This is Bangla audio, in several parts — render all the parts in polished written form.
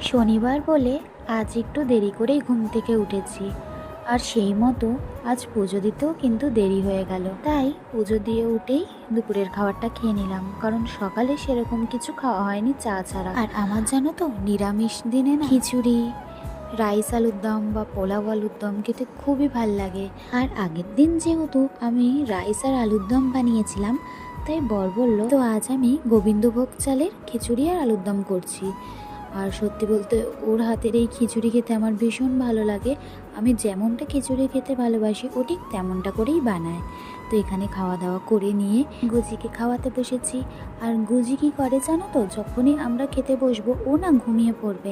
শনিবার বলে আজ একটু দেরি করেই ঘুম থেকে উঠেছি, আর সেই মতো আজ পুজো দিতেও কিন্তু দেরি হয়ে গেল। তাই পুজো দিয়ে উঠেই দুপুরের খাবারটা খেয়ে নিলাম, কারণ সকালে সেরকম কিছু খাওয়া হয়নি চা ছাড়া। আর আমার জানো তো নিরামিষ দিনে না খিচুড়ি, রাইস আলুর দম বা পোলাও আলুর দম খেতে খুবই ভাল লাগে। আর আগের দিন যেহেতু আমি রাইস আর আলুর দম বানিয়েছিলাম, তাই বর বলল তো আজ আমি গোবিন্দভোগ চালের খিচুড়ি আর আলুর দম করছি। আর সত্যি বলতে ওর হাতের এই খিচুড়ি খেতে আমার ভীষণ ভালো লাগে। আমি যেমনটা খিচুড়ি খেতে ভালোবাসি ও ঠিক তেমনটা করেই বানায়। তো এখানে খাওয়া দাওয়া করে নিয়ে গুজিকে খাওয়াতে বসেছি। আর গুজি কী করে জানো তো, যখনই আমরা খেতে বসবো ও না ঘুমিয়ে পড়বে,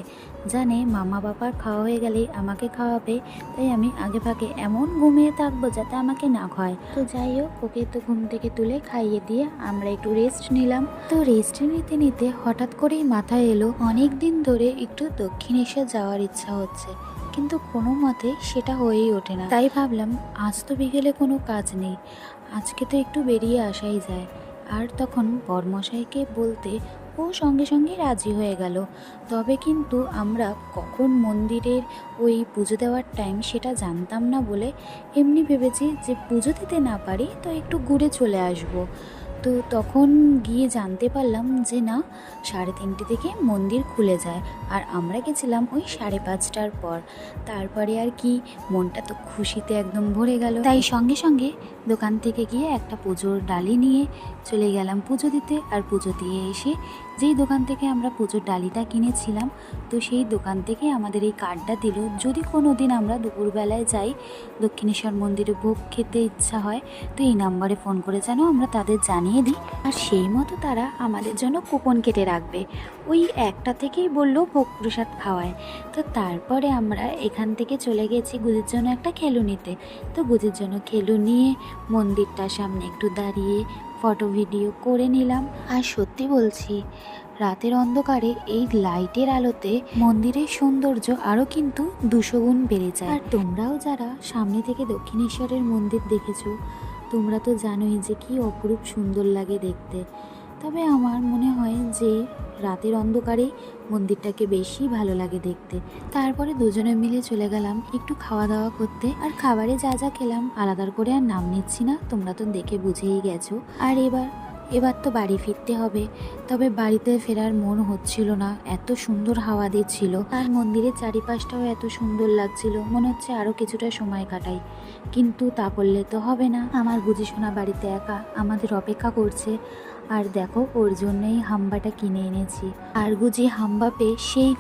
জানে মামা বাবার খাওয়া হয়ে গেলেই আমাকে খাওয়াবে। তাই আমি আগে ভাগে এমন ঘুমিয়ে থাকবো যাতে আমাকে না খায়। তো যাই হোক, ওকে তো ঘুম থেকে তুলে খাইয়ে দিয়ে আমরা একটু রেস্ট নিলাম। তো রেস্ট নিতে নিতে হঠাৎ করেই মাথায় এলো অনেক দিন ধরে একটু দক্ষিণেশ্বর যাওয়ার ইচ্ছা হচ্ছে, কিন্তু কোনো মতে সেটা হয়েই ওঠে না। তাই ভাবলাম আজ তো বিকেলে কোনো কাজ নেই, আজকে তো একটু বেরিয়ে আসাই যায়। আর তখন বরমশাইকে বলতে ও সঙ্গে সঙ্গে রাজি হয়ে গেল। তবে কিন্তু আমরা কখন মন্দিরের ওই পুজো দেওয়ার টাইম সেটা জানতাম না বলে এমনি ভেবেছি যে পুজো দিতে না পারি তো একটু ঘুরে চলে আসবো। তো তখন গিয়ে জানতে পারলাম যে না, 3:30 থেকে মন্দির খুলে যায়। আর আমরা গেছিলাম ওই 5:30টার পর। তারপরে আর কি, মনটা তো খুশিতে একদম ভরে গেল। তাই সঙ্গে সঙ্গে দোকান থেকে গিয়ে একটা পুজোর ডালি নিয়ে চলে গেলাম পুজো দিতে। আর পুজো দিয়ে এসে যেই দোকান থেকে আমরা পুজোর ডালিটা কিনেছিলাম, তো সেই দোকান থেকে আমাদের এই কার্ডটা দিল, যদি কোনো দিন আমরা দুপুরবেলায় যাই দক্ষিণেশ্বর মন্দিরে ভোগ খেতে ইচ্ছা হয়, তো এই নাম্বারে ফোন করে যেন আমরা তাদের জানিয়ে দিই। আর সেই মতো তারা আমাদের জন্য কুপন কেটে রাখবে। ওই 1টা থেকেই বললো ভোগ প্রসাদ খাওয়ায়। তো তারপরে আমরা এখান থেকে চলে গেছি গুজির জন্য একটা খেলু নিতে। তো গুজির জন্য খেলু নিয়ে মন্দিরটার সামনে একটু দাঁড়িয়ে ফটো ভিডিও করে নিলাম। আর সত্যি বলছি, রাতের অন্ধকারে এই লাইটের আলোতে মন্দিরের সৌন্দর্য আরও কিন্তু 200 গুণ বেড়ে যায়। আর তোমরাও যারা সামনে থেকে দক্ষিণেশ্বরের মন্দির দেখেছো, তোমরা তো জানোই যে কি অপরূপ সুন্দর লাগে দেখতে। তবে আমার মনে হয় যে রাতের অন্ধকারে মন্দিরটাকে বেশি ভালো লাগে দেখতে। তারপরে দুজনে মিলে চলে গেলাম একটু খাওয়া দাওয়া করতে। আর খাবারে যা যা খেলাম আলাদা করে আর নাম নিচ্ছি না, তোমরা তো দেখে বুঝেই গেছো। আর এবার তো বাড়ি ফিরতে হবে। তবে বাড়িতে ফেরার মন হচ্ছিল না, এত সুন্দর হাওয়া দিচ্ছিল আর মন্দিরের চারিপাশটাও এত সুন্দর লাগছিল, মনে হচ্ছে আরও কিছুটা সময় কাটাই। কিন্তু তা করলে তো হবে না, আমার বুঝি শোনা বাড়িতে একা আমাদের অপেক্ষা করছে। আর দেখো, ওর জন্যই হাম্বাটা কিনে এনেছি। আর গুজি হাম্বা পেয়ে সেই